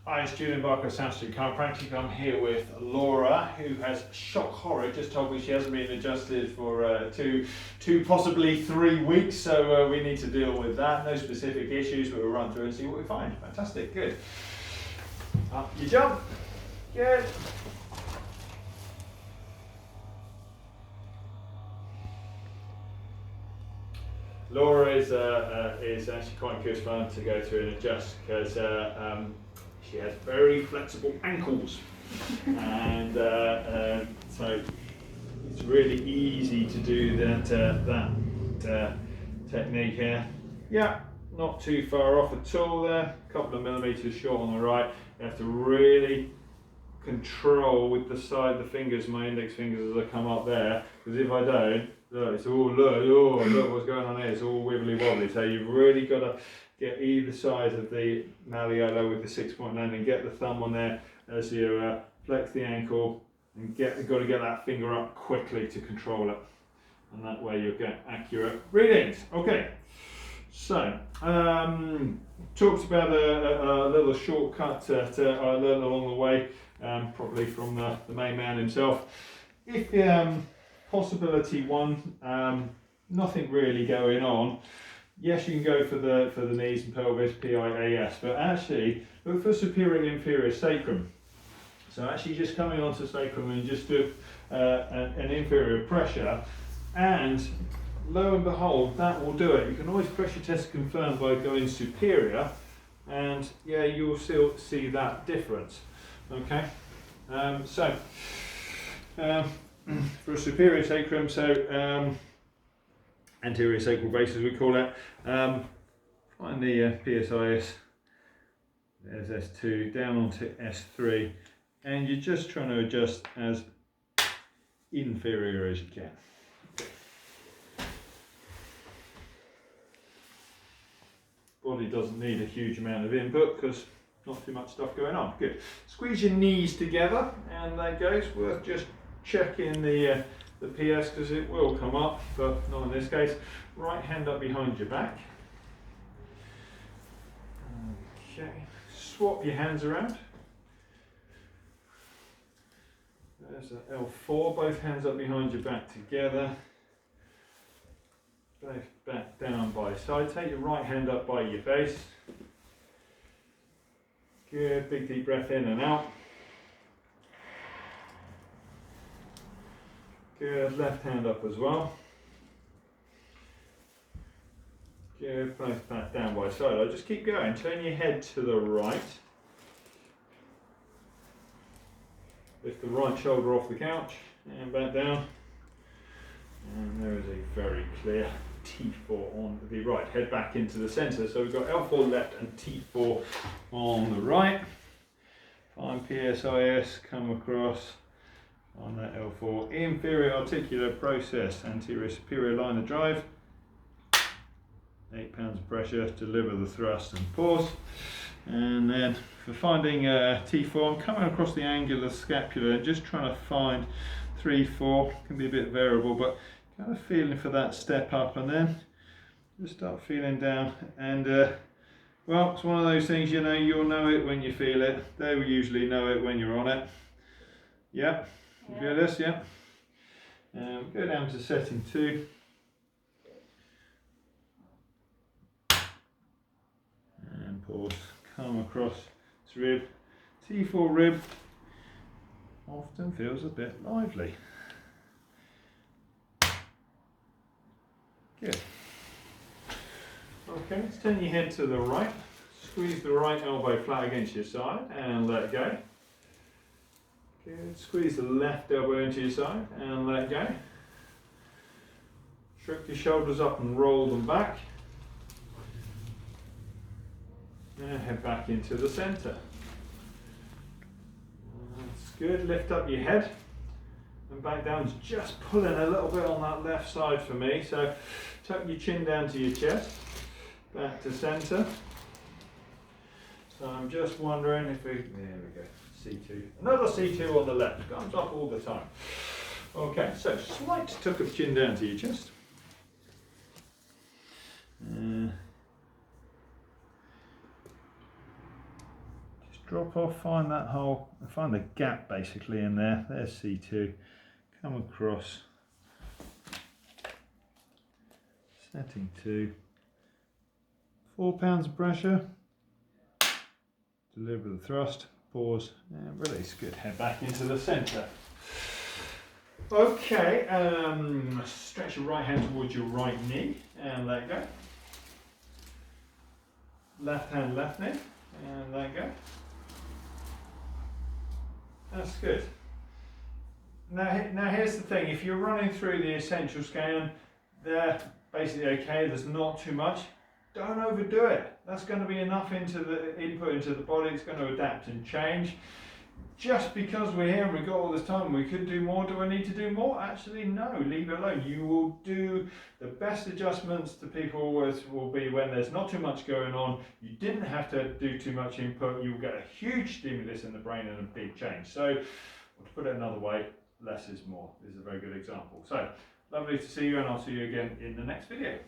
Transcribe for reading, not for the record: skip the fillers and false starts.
Hi, it's Julien Barker, South Street Chiropractic. I'm here with Laura, who has shock horror. Just told me she hasn't been adjusted for two, possibly 3 weeks. So we need to deal with that. No specific issues, but we'll run through and see what we find. Fantastic, good. Up you jump. Good. Laura is actually quite good fun to go through and adjust because she has very flexible ankles, and so it's really easy to do that technique here. Yeah, not too far off at all there. A couple of millimeters short on the right. You have to really control with the side of the fingers, my index fingers, as I come up there, because if I don't, look, it's all look what's going on here, it's all wibbly wobbly. So you've really got to get either side of the malleolo with the 6-point landing, get the thumb on there as you flex the ankle, and you've got to get that finger up quickly to control it, and that way you'll get accurate readings. Okay, so talked about a little shortcut to I learned along the way, probably from the main man himself. If possibility one, nothing really going on. Yes, you can go for the knees and pelvis, PIAS, but actually look for superior and inferior sacrum. So actually just coming onto sacrum and just do an inferior pressure, and lo and behold, that will do it. You can always pressure test confirm by going superior, and yeah, you'll still see that difference. Okay, for a superior sacrum, so anterior sacral base as we call it, find the PSIS, there's S2, down onto S3, and you're just trying to adjust as inferior as you can. Body doesn't need a huge amount of input because not too much stuff going on. Good. Squeeze your knees together, and that goes. Worth just checking the PS because it will come up, but not in this case. Right hand up behind your back. Okay. Swap your hands around. There's an L4. Both hands up behind your back together. Both back down by side. Take your right hand up by your face. Good. Big deep breath in and out. Good. Left hand up as well. Good. Both back down by side. I'll just keep going. Turn your head to the right. Lift the right shoulder off the couch and back down. And there is a very clear T4 on the right. Head back into the centre. So we've got L4 left and T4 on the right. Find PSIS, come across on that L4. Inferior articular process, anterior superior line of drive. 8 pounds of pressure, deliver the thrust and pause. And then for finding T4, I'm coming across the angular scapula and just trying to find 3, 4, can be a bit variable, but kind of feeling for that step up, and then just start feeling down. And well, it's one of those things, you know, you'll know it when you feel it. They will usually know it when you're on it. Yeah, you feel this, yeah. Go down to setting 2. And pause. Come across this rib. T4 rib often feels a bit lively. Good. Okay, let's turn your head to the right. Squeeze the right elbow flat against your side and let go. Good. Squeeze the left elbow into your side and let go. Shrug your shoulders up and roll them back. And head back into the centre. That's good. Lift up your head and back down. Just pulling a little bit on that left side for me. So tuck your chin down to your chest. Back to centre. So I'm just wondering if we, there we go, C2. Another C2 on the left. Comes up all the time. Okay, so slight tuck of chin down to your chest. drop off, find that hole, find the gap basically in there. There's C2. Come across, setting 2, 4 pounds of pressure, deliver the thrust, pause, and release. Good, head back into the centre. Okay, stretch your right hand towards your right knee and let go. Left hand, left knee, and let go. That's good. Now here's the thing, if you're running through the essential scan, they're basically okay, there's not too much. Don't overdo it. That's going to be enough into the input into the body, it's going to adapt and change. Just because we're here and we've got all this time, we could do more. Do I need to do more? Actually, no, leave it alone. You will do the best adjustments to people always will be when there's not too much going on. You didn't have to do too much input. You'll get a huge stimulus in the brain and a big change. So, to put it another way, less is more. This is a very good example. So, lovely to see you, and I'll see you again in the next video.